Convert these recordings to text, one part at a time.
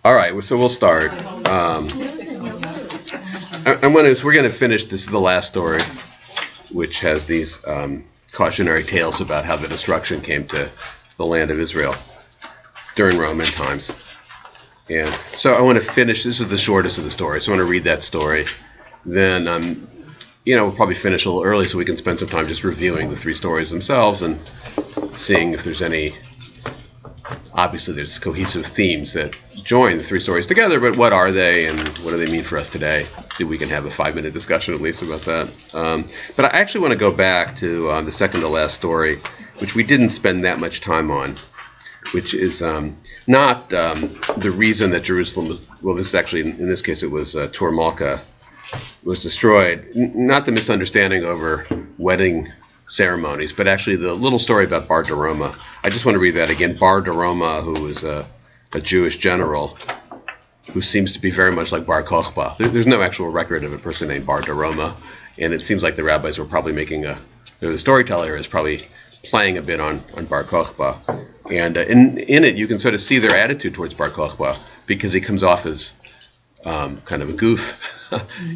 All right, so we'll start. We're going to finish. This is the last story, which has these cautionary tales about how the destruction came to the land of Israel during Roman times. And so I want to finish. This is the shortest of the stories. So I want to read that story. Then, we'll probably finish a little early so we can spend some time just reviewing the three stories themselves and seeing if there's any. Obviously, there's cohesive themes that join the three stories together, but what are they and what do they mean for us today? See if we can have a 5-minute discussion at least about that. But I actually want to go back to the second to last story, which we didn't spend that much time on, which is not the reason that Jerusalem was, well, this actually, in this case, it was Tur Malka was destroyed. Not the misunderstanding over wedding ceremonies, but actually the little story about Bar Daroma. I just want to read that again. Bar Daroma, who was a Jewish general who seems to be very much like Bar Kokhba. There's no actual record of a person named Bar Daroma, and it seems like the rabbis were probably the storyteller is probably playing a bit on Bar Kokhba. And in it, you can sort of see their attitude towards Bar Kokhba, because he comes off as kind of a goof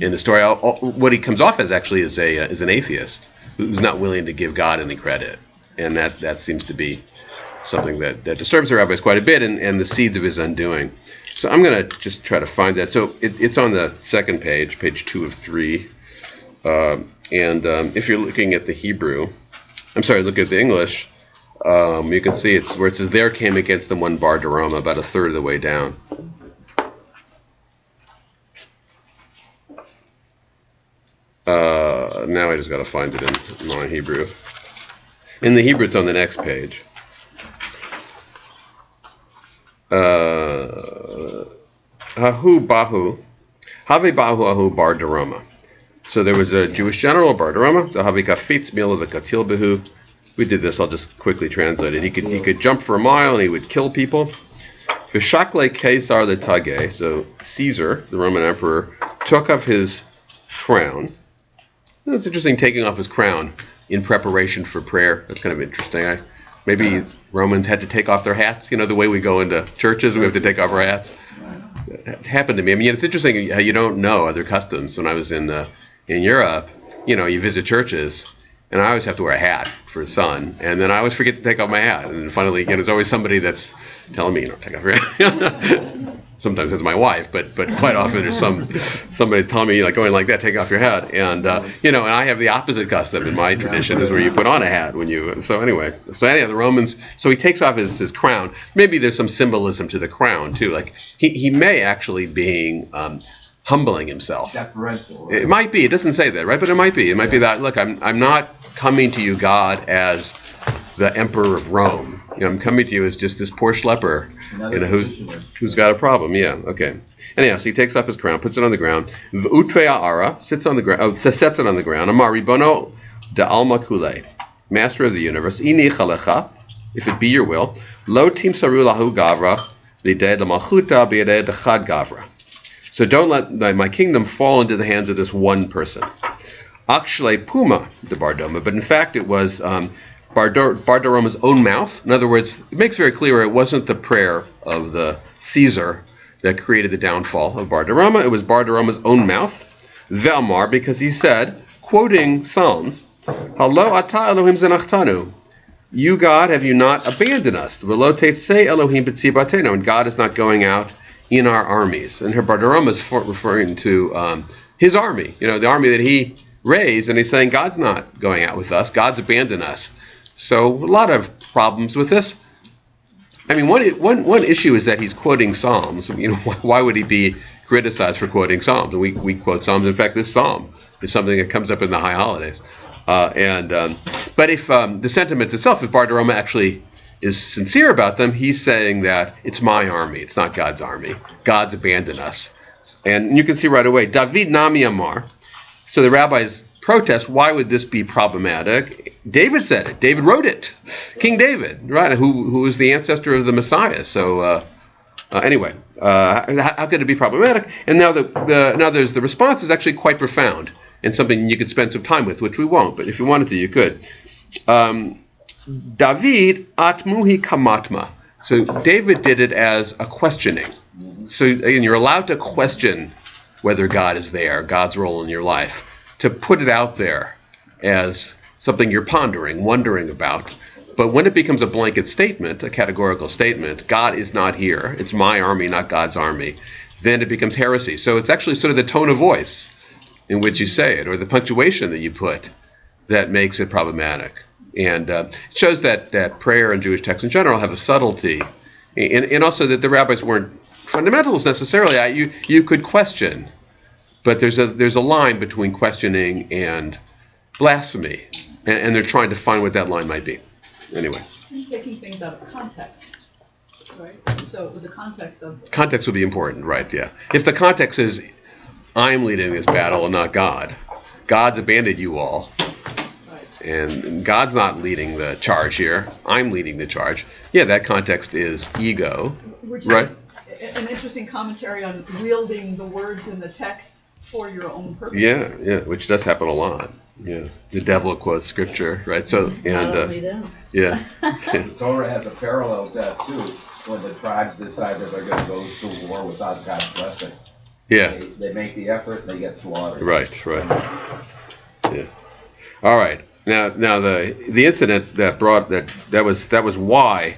in the story. What he comes off as actually is an atheist who's not willing to give God any credit. And that seems to be something that disturbs the rabbis quite a bit, and the seeds of his undoing. So I'm going to just try to find that. So it's on the second page 2 of 3. And if you're looking at the Hebrew, look at the English, you can see it's where it says, there came against them one Bar Daroma, about a third of the way down. Now I just got to find it in my Hebrew. In the Hebrew, it's on the next page. Hahu bahu, have bahu ahu Bar Daroma. So there was a Jewish general, Bar Daroma. Havi kafitz mil v'katil behu. We did this. I'll just quickly translate it. He could jump for a mile and he would kill people. V'shakle Caesar l'tageh. So Caesar, the Roman emperor, took off his crown. It's interesting, taking off his crown in preparation for prayer. That's kind of interesting. Maybe Romans had to take off their hats. The way we go into churches, we have to take off our hats. It happened to me. It's interesting how you don't know other customs. When I was in Europe, you visit churches, and I always have to wear a hat for the sun, and then I always forget to take off my hat. And then finally, there's always somebody that's telling me, take off your hat. Sometimes it's my wife, but quite often there's somebody telling me, going like that, take off your hat. And and I have the opposite custom in my tradition, is where you put on a hat when you. So anyhow, the Romans. So he takes off his crown. Maybe there's some symbolism to the crown too. Like he may actually being humbling himself. Deferential. Right? It might be. It doesn't say that, right? But it might be. It might be that. Look, I'm not coming to you, God, as the emperor of Rome. I'm coming to you as just this poor schlepper, who's got a problem. Yeah, okay. Anyhow, so he takes up his crown, puts it on the ground. V'utvei ha'ara, sets it on the ground. Amar ribono da'alma kulei, master of the universe, ini chalecha, if it be your will, lo timsaru lahu gavra, lidei l'malchuta b'yedei d'chad gavra. So don't let my kingdom fall into the hands of this one person. Akshle puma de Bardoma, but in fact it was Bar Daroma's own mouth. In other words, it makes very clear it wasn't the prayer of the Caesar that created the downfall of Bar Daroma. It was Bar Daroma's own mouth. Ve'amar, because he said, quoting Psalms, Halo ata Elohim zanachtanu. You, God, have you not abandoned us? V'lo tetzei Elohim b'tzibatenu. And God is not going out in our armies. And here Bar Daroma is referring to his army, the army that he raised, and he's saying God's not going out with us. God's abandoned us. So a lot of problems with this. One issue is that he's quoting Psalms. Why would he be criticized for quoting Psalms? We quote Psalms. In fact, this Psalm is something that comes up in the high holidays. But if the sentiment itself, if Bar Daroma actually is sincere about them, he's saying that it's my army, it's not God's army. God's abandoned us. And you can see right away, David Nami Amar. So the rabbis protest, why would this be problematic? David said it. David wrote it. King David, right? Who is the ancestor of the Messiah. So anyway, how could it be problematic? And now there's the response is actually quite profound and something you could spend some time with, which we won't. But if you wanted to, you could. David atmuhi kamatma. So David did it as a questioning. So again, you're allowed to question whether God is there, God's role in your life, to put it out there as something you're pondering, wondering about. But when it becomes a blanket statement, a categorical statement, God is not here, it's my army, not God's army, then it becomes heresy. So it's actually sort of the tone of voice in which you say it, or the punctuation that you put, that makes it problematic. And it shows that prayer and Jewish texts in general have a subtlety, and also that the rabbis weren't fundamentalists necessarily. You could question, but there's a line between questioning and blasphemy, and they're trying to find what that line might be. Anyway. Taking things out of context, right? So the context would be important, right? Yeah. If the context is, I'm leading this battle and not God. God's abandoned you all. And God's not leading the charge here. I'm leading the charge. Yeah, that context is ego, right? An interesting commentary on wielding the words in the text for your own purposes. Yeah, which does happen a lot. Yeah, the devil quotes scripture, right? So yeah. The Torah has a parallel to that too, when the tribes decide that they're going to go to war without God's blessing. Yeah, they make the effort and they get slaughtered. Right. Yeah. All right. Now the incident that was why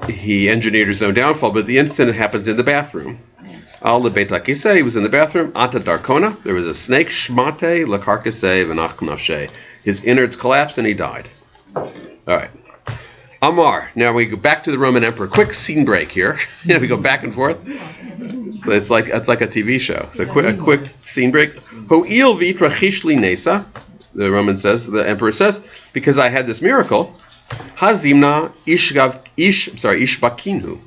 he engineered his own downfall, but the incident happens in the bathroom. Al lebeit hakiseh, he was in the bathroom. Ata darkona, there was a snake. Shmate lekarkaseh v'nach nafshe. His innards collapsed and he died. All right. Amar. Now we go back to the Roman emperor. Quick scene break here. We go back and forth. So it's like a TV show. So a quick scene break. Ho'il v'trachishli nesa. The the emperor says, because I had this miracle. Hazimna ishbakinu.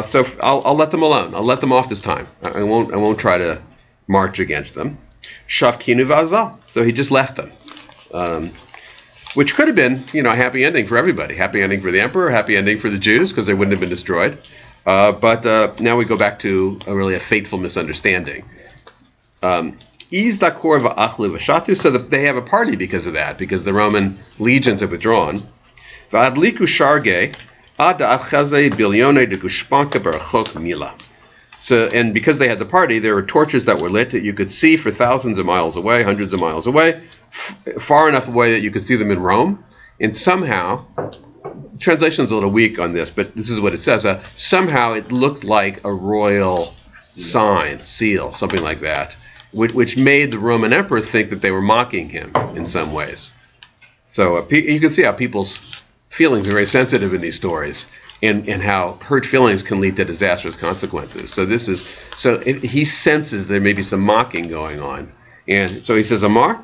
So I'll let them alone. I'll let them off this time. I won't try to march against them. Shavkinu v'azal. So he just left them, which could have been, a happy ending for everybody. Happy ending for the emperor. Happy ending for the Jews because they wouldn't have been destroyed. But now we go back to a fateful misunderstanding. So that they have a party because of that, because the Roman legions have withdrawn. So, and because they had the party, there were torches that were lit that you could see for thousands of miles away, hundreds of miles away, far enough away that you could see them in Rome. And somehow, the translation's a little weak on this, but this is what it says. Somehow it looked like a royal sign, seal, something like that, which made the Roman emperor think that they were mocking him in some ways. So you can see how people's feelings are very sensitive in these stories, and how hurt feelings can lead to disastrous consequences. So he senses there may be some mocking going on, and so he says, Amar,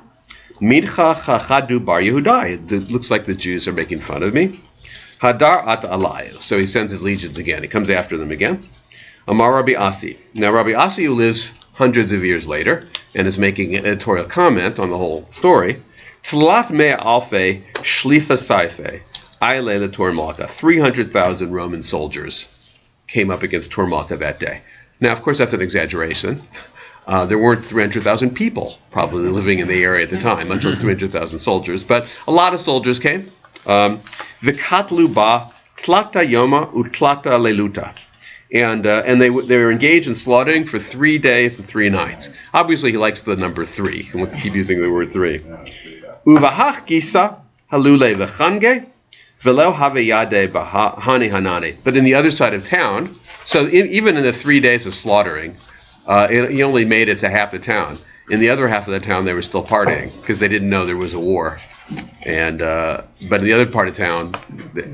Midcha chachadu bar Yehudai. It looks like the Jews are making fun of me. Hadar at alai. So he sends his legions again. He comes after them again. Amar Rabbi Asi. Now Rabbi Asi, who lives hundreds of years later and is making an editorial comment on the whole story. Tzlat mea alfe shlifa saife. 300,000 Roman soldiers came up against Tormalka that day. Now, of course, that's an exaggeration. There weren't 300,000 people probably living in the area at the time, much less 300,000 soldiers. But a lot of soldiers came. V'katlu ba tlata yoma utlata leluta. And they were engaged in slaughtering for 3 days and 3 nights. Obviously, he likes the number 3. He wants to keep using the word 3. Uvahach gisa halule v'change. But in the other side of town, so even in the 3 days of slaughtering, he only made it to half the town. In the other half of the town, they were still partying because they didn't know there was a war. And but in the other part of town,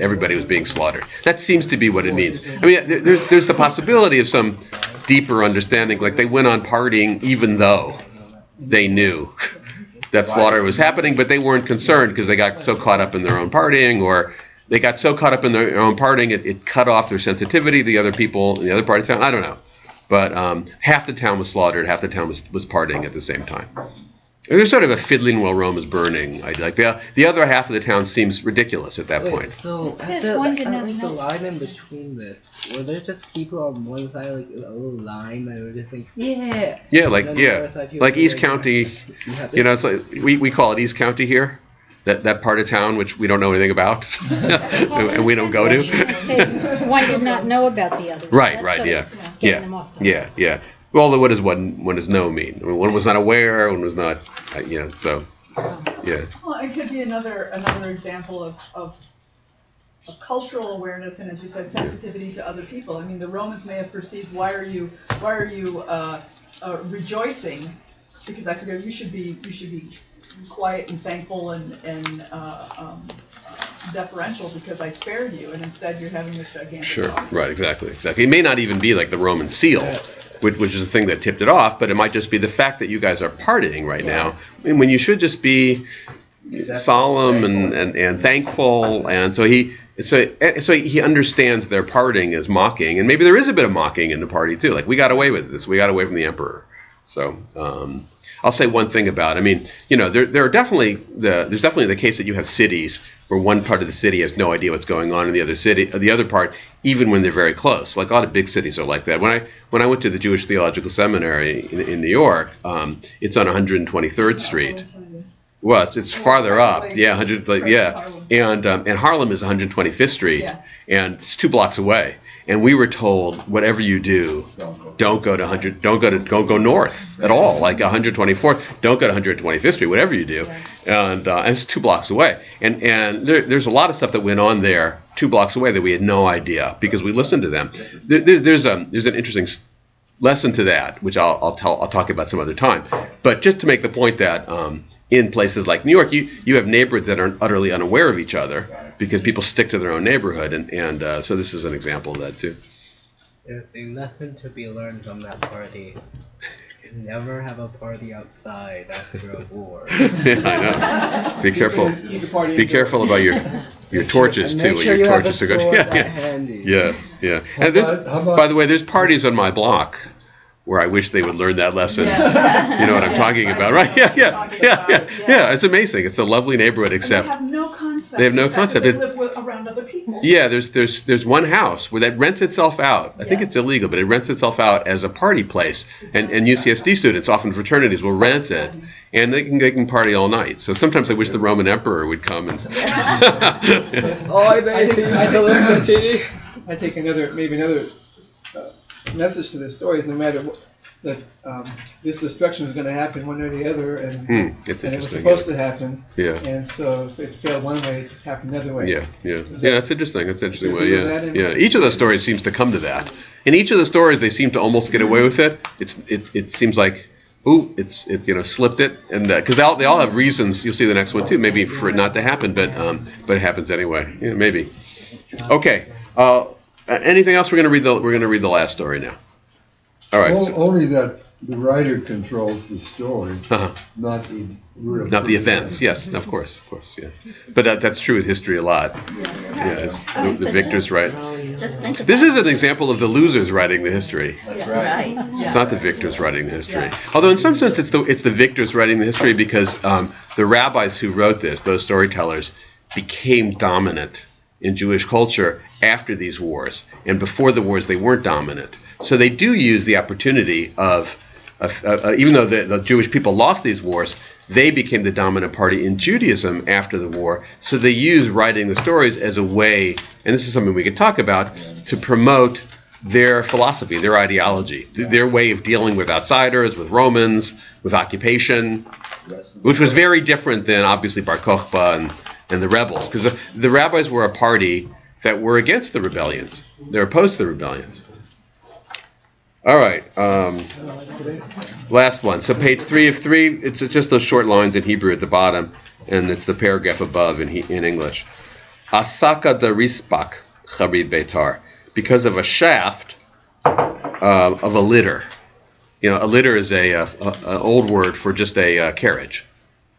everybody was being slaughtered. That seems to be what it means. I mean, there's the possibility of some deeper understanding, like they went on partying even though they knew that slaughter was happening, but they weren't concerned because they got so caught up in their own partying, or they got so caught up in their own partying it cut off their sensitivity to the other people in the other part of town. I don't know. But half the town was slaughtered, half the town was partying at the same time. There's sort of a fiddling while Rome is burning. Like the other half of the town seems ridiculous at that point. So at the line in between this, were there just people on one side, like a little line that were just like, like East County. It's like we call it East County here. that part of town which we don't know anything about, and we don't go to. One did not know about the other. Right, That's right, sort yeah, of getting them off guard. yeah. Well, what does no mean? I mean, one was not aware, one was not, so, yeah. Well, it could be another example of cultural awareness and, as you said, sensitivity to other people. I mean, the Romans may have perceived, why are you rejoicing? Because I figure you should be quiet and thankful and deferential because I spared you, and instead you're having this gigantic. Sure, talk. right, exactly. It may not even be like the Roman seal, which is the thing that tipped it off, but it might just be the fact that you guys are partying right now, and when you should just be solemn and thankful, and so he understands their partying as mocking, and maybe there is a bit of mocking in the party too. Like, we got away with this, we got away from the emperor. So I'll say one thing about, there's definitely the case that you have cities where one part of the city has no idea what's going on in the other part, even when they're very close. Like, a lot of big cities are like that. When I went to the Jewish Theological Seminary in New York, it's on 123rd Street. Well, it's farther up, and Harlem is 125th Street, and it's 2 blocks away. And we were told, whatever you do, don't go north at all. Like 124th, don't go to 125th Street. Whatever you do, and it's 2 blocks away. And there's a lot of stuff that went on there 2 blocks away that we had no idea because we listened to them. There's an interesting lesson to that, which I'll talk about some other time. But just to make the point that in places like New York, you have neighborhoods that are utterly unaware of each other because people stick to their own neighborhood, and so this is an example of that too. There's a lesson to be learned from that party. Never have a party outside after a war. Yeah, I know. Be careful. Be careful about your torches too. Make sure your you have torches a are good. sword Yeah. handy. And by the way, there's parties on my block where I wish they would learn that lesson. You know what I'm talking about, right? Yeah. It's amazing. It's a lovely neighborhood, except and they have no concept. They have no concept. They live around other people. Yeah, there's one house where that rents itself out. I think it's illegal, but it rents itself out as a party place. And UCSD students, often fraternities, will rent it, and they can party all night. So sometimes I wish the Roman emperor would come and. I take another message to this story is no matter what, that this destruction is going to happen one way or the other, and it was supposed to happen. Yeah. And so if it failed one way, it happened another way. Yeah. That's interesting. That's an interesting way. Yeah. Each of those stories seems to come to that. In each of the stories, they seem to almost get away with it. It seems like, it's slipped it, and because they all have reasons. You'll see the next one too. Maybe for it not to happen, but it happens anyway. Yeah, maybe. Okay. Anything else? We're going to read the last story now. All right. Only that the writer controls the story, not the events. Yes, of course, yeah. But that's true with history a lot. Yeah, it's the victors write. This is an example of the losers writing the history. That's right. It's not the victors writing the history. Although in some sense it's the victors writing the history because the rabbis who wrote this, those storytellers, became dominant in Jewish culture after these wars, and before the wars they weren't dominant. So they do use the opportunity of even though the Jewish people lost these wars, they became the dominant party in Judaism after the war. So they use writing the stories as a way, and this is something we could talk about, to promote their philosophy, their ideology, their way of dealing with outsiders, with Romans, with occupation, which was very different than obviously Bar Kokhba and the rebels, because the rabbis were a party that were against the rebellions. They're opposed to the rebellions. All right, last one. So page 3 of 3, it's just those short lines in Hebrew at the bottom, and it's the paragraph above in English. Asaka da rispak charid beitar, because of a shaft of a litter. A litter is an old word for just a carriage.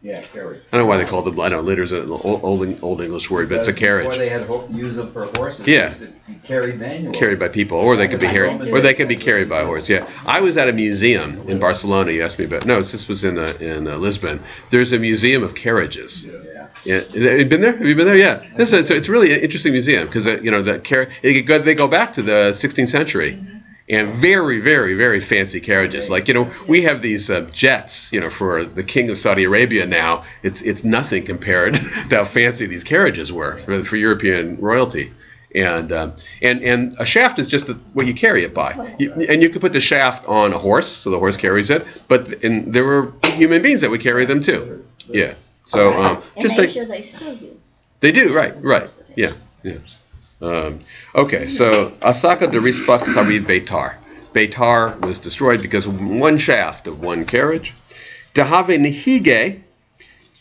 Yeah, carriage. I don't know why they called them. I don't know. Litter's an old English word, but it's a carriage. Before they had used them for horses. Yeah. Carried manually. Carried by people, or they could be carried by a horse. Yeah, I was at a museum in Barcelona. You asked me about. No, this was in Lisbon. There's a museum of carriages. Yeah. Have you been there? Yeah. It's really an interesting museum because they go back to the 16th century. and very, very, very fancy carriages. Like, we have these jets, for the king of Saudi Arabia now. It's nothing compared to how fancy these carriages were for European royalty. And a shaft is just what you carry it by. And you could put the shaft on a horse, so the horse carries it. But there were human beings that would carry them too. Yeah. So in Asia, they still use. They do, right. Yeah. Okay, so Asaka Derisbach Harid Beitar. Beitar was destroyed because of one shaft of one carriage. Dehave Nihige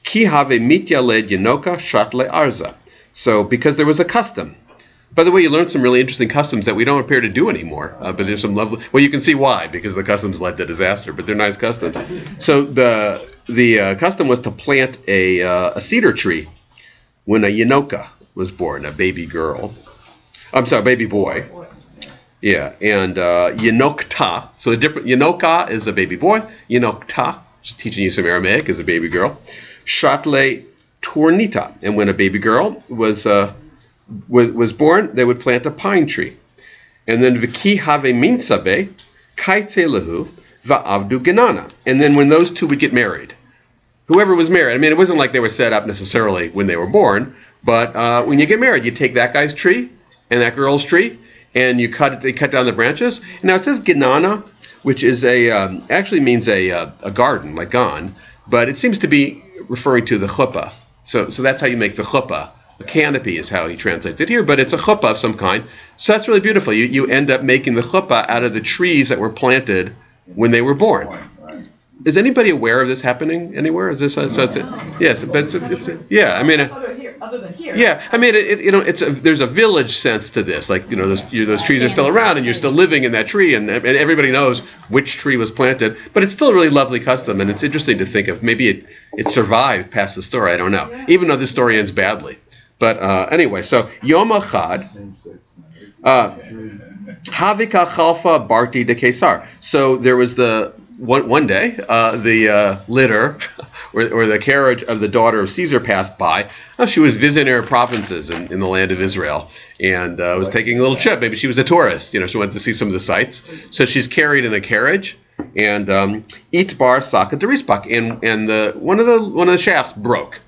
Kihave Mityale Yenoka Shatle Arza. So because there was a custom. By the way, you learned some really interesting customs that we don't appear to do anymore. But there's some lovely. Well, you can see why, because the customs led to disaster. But they're nice customs. So the custom was to plant a cedar tree when a Yenoka was born, a baby girl. I'm sorry, baby boy. Yeah, and Yenokta. So the different Yenoka is a baby boy. Yenokta, just teaching you some Aramaic, is a baby girl. Shatle Tornita, and when a baby girl was born, they would plant a pine tree. And then Viki Have Minsabe, Kaite Lahu, Va'avdu Genana. And then when those two would get married, whoever was married, I mean, it wasn't like they were set up necessarily when they were born, but when you get married, you take that guy's tree and that girl's tree, and they cut down the branches. And now it says Genana, which is actually means a garden, like gan, but it seems to be referring to the chuppah. So that's how you make the chuppah. A canopy is how he translates it here, but it's a chuppah of some kind. So that's really beautiful. You end up making the chuppah out of the trees that were planted when they were born. Is anybody aware of this happening anywhere? Is this yes? But it's yeah. I mean, other than here. Yeah, I mean, there's a village sense to this. Like those trees are still around, and you're still living in that tree, and everybody knows which tree was planted. But it's still a really lovely custom, and it's interesting to think of. Maybe it survived past the story. I don't know. Yeah. Even though this story ends badly. But anyway, so Yom Echad, Havika Chalfa Barti de Kesar. So there was one day, the litter or the carriage of the daughter of Caesar passed by. She was visiting her provinces in the land of Israel and was taking a little trip. Maybe she was a tourist. She went to see some of the sights. So she's carried in a carriage, and Itbar Saka Derispak, and one of the shafts broke.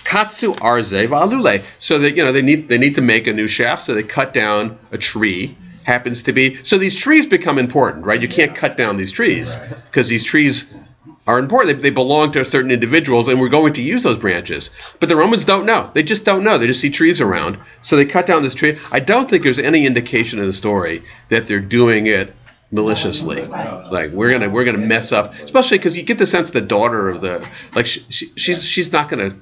Katsu Arze Valule. So that they need to make a new shaft, so they cut down a tree. Happens to be so these trees become important, right? You can't cut down these trees because these trees are important. They belong to certain individuals, and we're going to use those branches. But the Romans don't know. They just don't know. They just see trees around, so they cut down this tree. I don't think there's any indication in the story that they're doing it maliciously. Like we're gonna mess up, especially because you get the sense the daughter of the she's not gonna.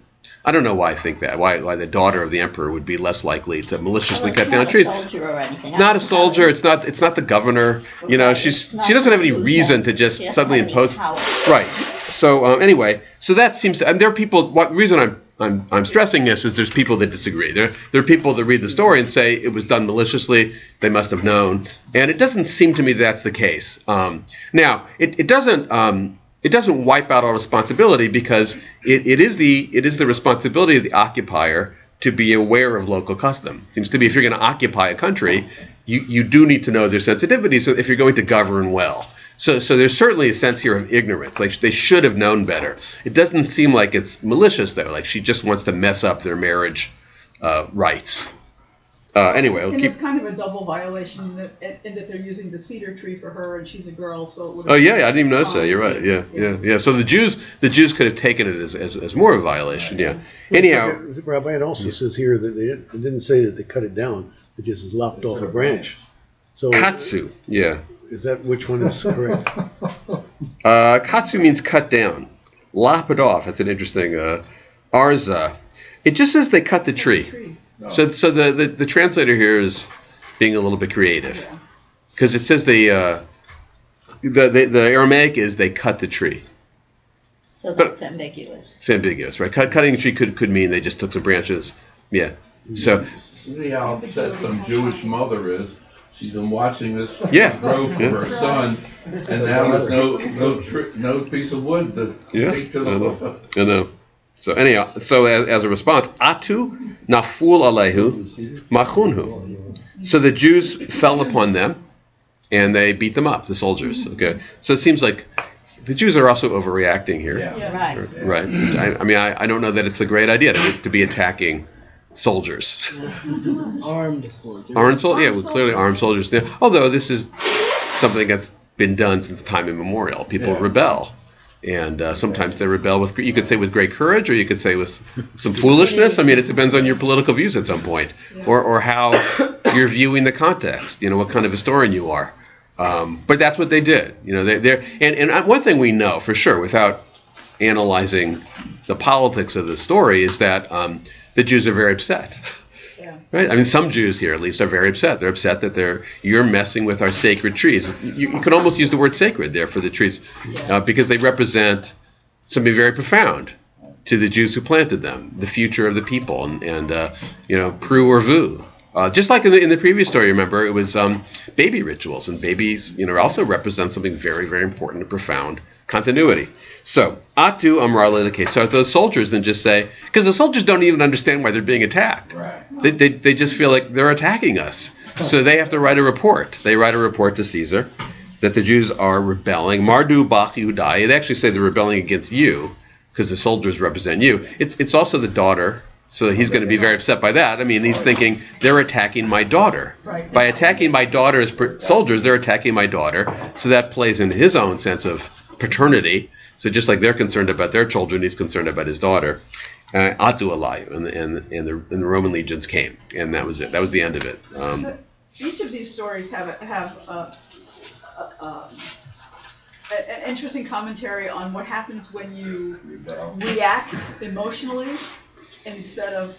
I don't know why I think that. Why the daughter of the emperor would be less likely to maliciously cut down trees. It's not a soldier. It's not the governor. She doesn't have any reason to just suddenly impose. Right. So anyway, so that seems to, and there are people. The reason I'm stressing this is there's people that disagree. There are people that read the story and say it was done maliciously. They must have known, and it doesn't seem to me that's the case. Now it doesn't. It doesn't wipe out all responsibility because it is the responsibility of the occupier to be aware of local custom. It seems to be if you're going to occupy a country, you do need to know their sensitivities if you're going to govern well. So there's certainly a sense here of ignorance. Like they should have known better. It doesn't seem like it's malicious though. Like she just wants to mess up their marriage rights. Anyway, it's kind of a double violation in that they're using the cedar tree for her, and she's a girl, so it would. Oh yeah, I didn't even notice that. You're right. Yeah. So the Jews could have taken it as more of a violation. Yeah. Anyhow, Rabbi, it also says here that it didn't say that they cut it down. It just is lopped off a branch. So katsu. Yeah. Is that which one is correct? Katsu means cut down. Lop it off. That's an interesting. Arza. It just says they cut the tree. So the translator here is being a little bit creative because it says the Aramaic is they cut the tree. So that's ambiguous. It's ambiguous, right? Cutting the tree could mean they just took some branches. Yeah. So see how upset some Jewish mother is. She's been watching this grow for her son, and now there's no piece of wood to take to the. I know. So anyhow, as a response, Atu naful alehu machunhu. So the Jews fell upon them and they beat them up, the soldiers. Okay, so it seems like the Jews are also overreacting here. Right. I don't know that it's a great idea to be attacking soldiers. Armed soldiers. Clearly armed soldiers. Yeah. Although this is something that's been done since time immemorial. People rebel. And sometimes they rebel with, you could say with great courage, or you could say with some foolishness. I mean, it depends on your political views at some point, or how you're viewing the context. What kind of historian you are. But that's what they did. And one thing we know for sure, without analyzing the politics of the story, is that the Jews are very upset. Right? I mean, some Jews here, at least, are very upset. They're upset that you're messing with our sacred trees. You could almost use the word sacred there for the trees, because they represent something very profound to the Jews who planted them, the future of the people, and pru or vu. Just like in the previous story, remember, it was baby rituals, and babies, also represent something very, very important and profound, continuity. So, atu amra leleke. So those soldiers then just say, because the soldiers don't even understand why they're being attacked. Right. They just feel like they're attacking us. So they have to write a report. They write a report to Caesar that the Jews are rebelling. Mardu bach Yehudai. They actually say they're rebelling against you because the soldiers represent you. It's also the daughter. So he's going to be very upset by that. I mean, he's thinking, they're attacking my daughter. Right. By attacking my daughter as soldiers, they're attacking my daughter. So that plays into his own sense of paternity. So just like they're concerned about their children, he's concerned about his daughter. Atu alayu, and the Roman legions came, and that was it. That was the end of it. Each of these stories have an interesting commentary on what happens when you react emotionally instead of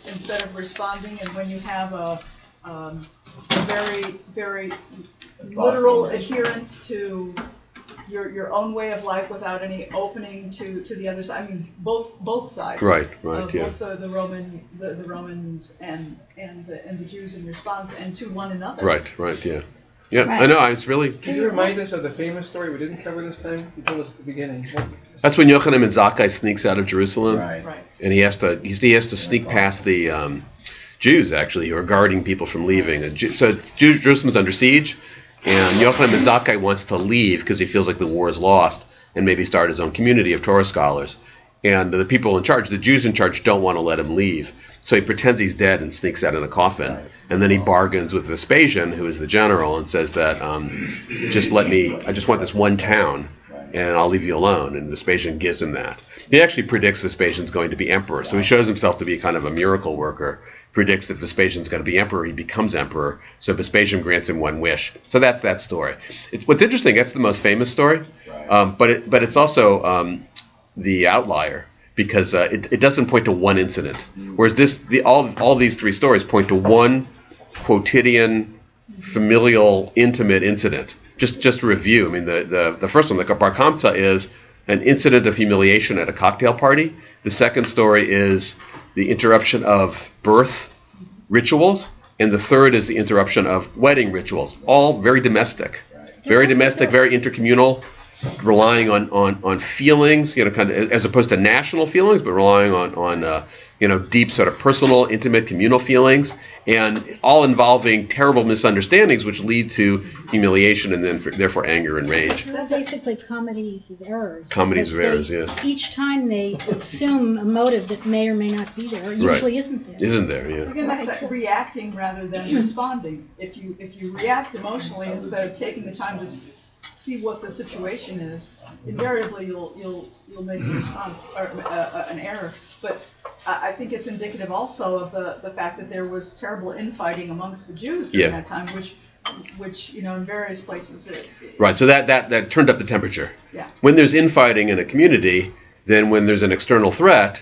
responding, and when you have a very, very literal adherence to your own way of life without any opening to the other side. I mean, both sides. Right. Both the Romans and the Jews in response, and to one another. Right. Yeah. Right. I know. It's really. Can you remind us of the famous story we didn't cover this time? You told us at the beginning. That's when Yochanan ben Zakkai sneaks out of Jerusalem. Right. And he has to sneak past the Jews, actually, who are guarding people from leaving. So Jerusalem's under siege. And Yochanan ben Zakkai wants to leave because he feels like the war is lost, and maybe start his own community of Torah scholars. And the people in charge, the Jews in charge, don't want to let him leave. So he pretends he's dead and sneaks out in a coffin. Right. And then he bargains with Vespasian, who is the general, and says that, I just want this one town, and I'll leave you alone. And Vespasian gives him that. He actually predicts Vespasian's going to be emperor. So he shows himself to be kind of a miracle worker. Predicts that Vespasian's going to be emperor, he becomes emperor, so Vespasian grants him one wish. So that's that story. What's interesting, that's the most famous story, but it's also the outlier, because it doesn't point to one incident, whereas all these three stories point to one quotidian, familial, intimate incident. Just to review, I mean, the first one, the Bar Kamsa, is an incident of humiliation at a cocktail party. The second story is the interruption of birth rituals, and the third is the interruption of wedding rituals. All very domestic, very intercommunal, relying on feelings, kind of as opposed to national feelings, but relying on deep sort of personal, intimate, communal feelings, and all involving terrible misunderstandings, which lead to humiliation and then therefore anger and rage. They're basically comedies of errors. Comedies of errors, yes. Each time they assume a motive that may or may not be there, or usually isn't there. Isn't there, yeah. Again, that's that reacting rather than responding. If you react emotionally instead of taking the time to see what the situation is, invariably you'll make a response or an error. But I think it's indicative also of the fact that there was terrible infighting amongst the Jews during that time, which in various places. Right. So that turned up the temperature. Yeah. When there's infighting in a community, then when there's an external threat,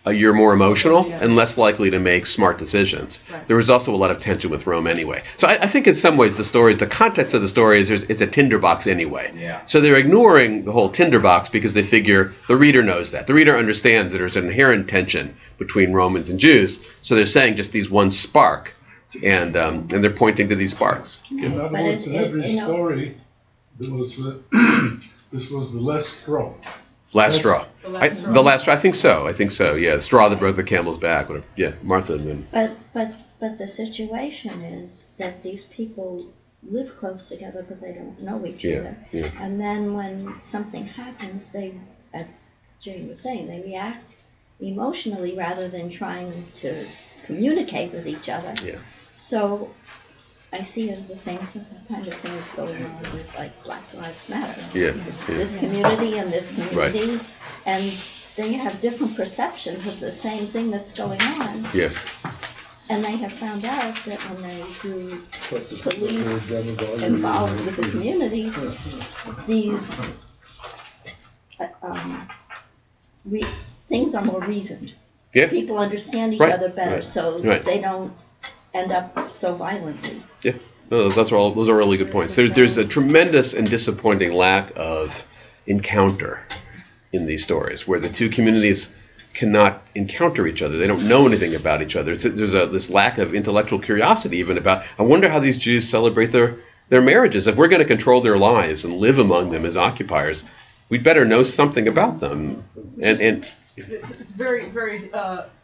you're more emotional and less likely to make smart decisions. Right. There was also a lot of tension with Rome anyway. So I think in some ways the context of the story is it's a tinderbox anyway. Yeah. So they're ignoring the whole tinderbox because they figure the reader knows that. The reader understands that there's an inherent tension between Romans and Jews. So they're saying just these one spark, and they're pointing to these sparks. In other words, in every story, there was this was the last straw. Last straw. The last straw. I think so. Yeah, the straw that broke the camel's back. Whatever. Yeah, Martha. And then. But the situation is that these people live close together, but they don't know each Yeah, other. yeah. And then when something happens, they, as Jane was saying, they react emotionally rather than trying to communicate with each other. Yeah. So I see it as the same kind of thing that's going on with like Black Lives Matter. Yeah. It's Yeah. this community and this community, Right. and they have different perceptions of the same thing that's going on. Yeah. And they have found out that when they do police involved with the community, these things are more reasoned. Yeah. People understand each Right. other better, Right. so Right. they don't end up so violently. Yeah, no, those are really good points. There's a tremendous and disappointing lack of encounter in these stories, where the two communities cannot encounter each other. They don't know anything about each other. There's this lack of intellectual curiosity even about, I wonder how these Jews celebrate their marriages. If we're going to control their lives and live among them as occupiers, we'd better know something about them. And it's very, very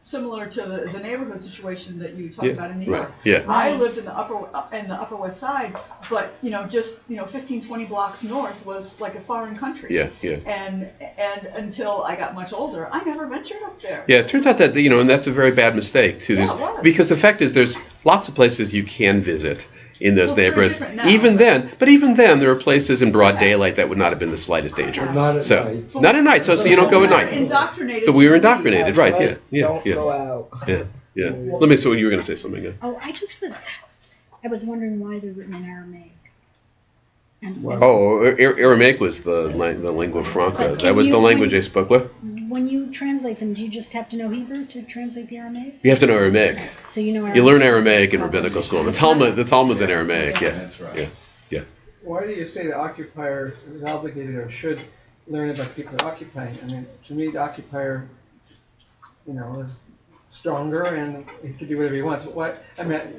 similar to the neighborhood situation that you talked about in New York. Yeah. I lived in the Upper West Side, but just 15, 20 blocks north was like a foreign country. Yeah, yeah. And until I got much older, I never ventured up there. Yeah, it turns out that and that's a very bad mistake too. Yeah, it was. Because the fact is, there's lots of places you can visit in those neighborhoods. Even then, there are places in broad daylight that would not have been the slightest danger. Not at night. Not at night. So you don't go at night. Indoctrinated. But we were indoctrinated, right? Yeah. Don't go out. Yeah. Let me. So you were going to say something. Yeah. Oh, I was wondering why they're written in Aramaic. Aramaic was the lingua franca. That was the language they spoke with. When you translate them, do you just have to know Hebrew to translate the Aramaic? You have to know Aramaic. So you know Aramaic. You learn Aramaic in rabbinical school. The Talmud's in Aramaic. Yeah. That's right. Yeah. Why do you say the occupier is obligated or should learn about the people occupying? I mean, to me, the occupier, is stronger and he can do whatever he wants. You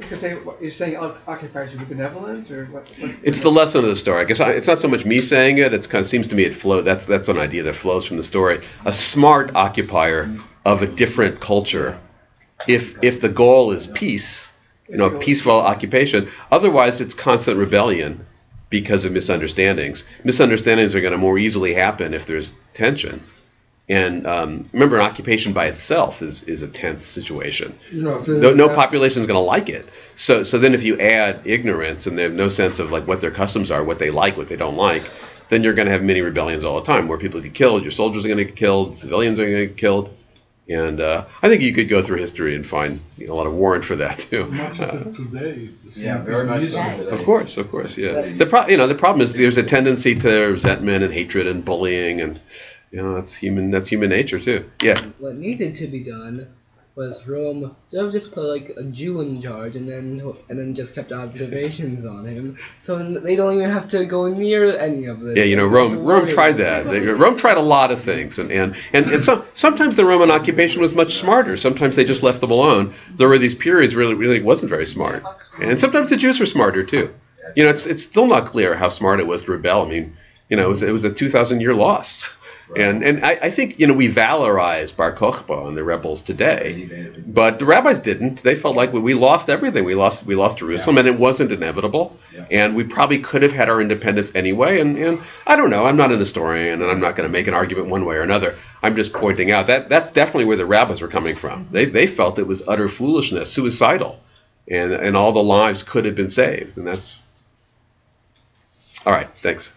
could say, you're saying occupiers should be benevolent, or what? It's the lesson of the story. I guess it's not so much me saying it. It's kind of seems to me it flows. That's an idea that flows from the story. A smart occupier of a different culture, if the goal is peace, peaceful occupation. Otherwise, it's constant rebellion because of misunderstandings. Misunderstandings are going to more easily happen if there's tension. And remember, an occupation by itself is a tense situation. No population is going to like it. So then if you add ignorance and they have no sense of like what their customs are, what they like, what they don't like, then you're going to have many rebellions all the time. More people get killed, your soldiers are going to get killed, civilians are going to get killed. And I think you could go through history and find a lot of warrant for that too. Much of it today. Yeah, very much so. Of course, yeah. The problem is there's a tendency to resentment and hatred and bullying, and that's human nature too. Yeah. What needed to be done was Rome just put like a Jew in charge and then just kept observations on him, so they don't even have to go near any of this. Yeah, Rome tried that. Rome tried a lot of things, and sometimes the Roman occupation was much smarter. Sometimes they just left them alone. There were these periods really wasn't very smart, and sometimes the Jews were smarter too. It's still not clear how smart it was to rebel. I mean, it was a 2,000-year loss. Right. And I think we valorize Bar Kokhba and the rebels today, but the rabbis didn't. They felt like we lost everything. We lost Jerusalem, and it wasn't inevitable. And we probably could have had our independence anyway. And I don't know. I'm not an historian, and I'm not going to make an argument one way or another. I'm just pointing out that's definitely where the rabbis were coming from. They felt it was utter foolishness, suicidal, and all the lives could have been saved. And that's all right. Thanks.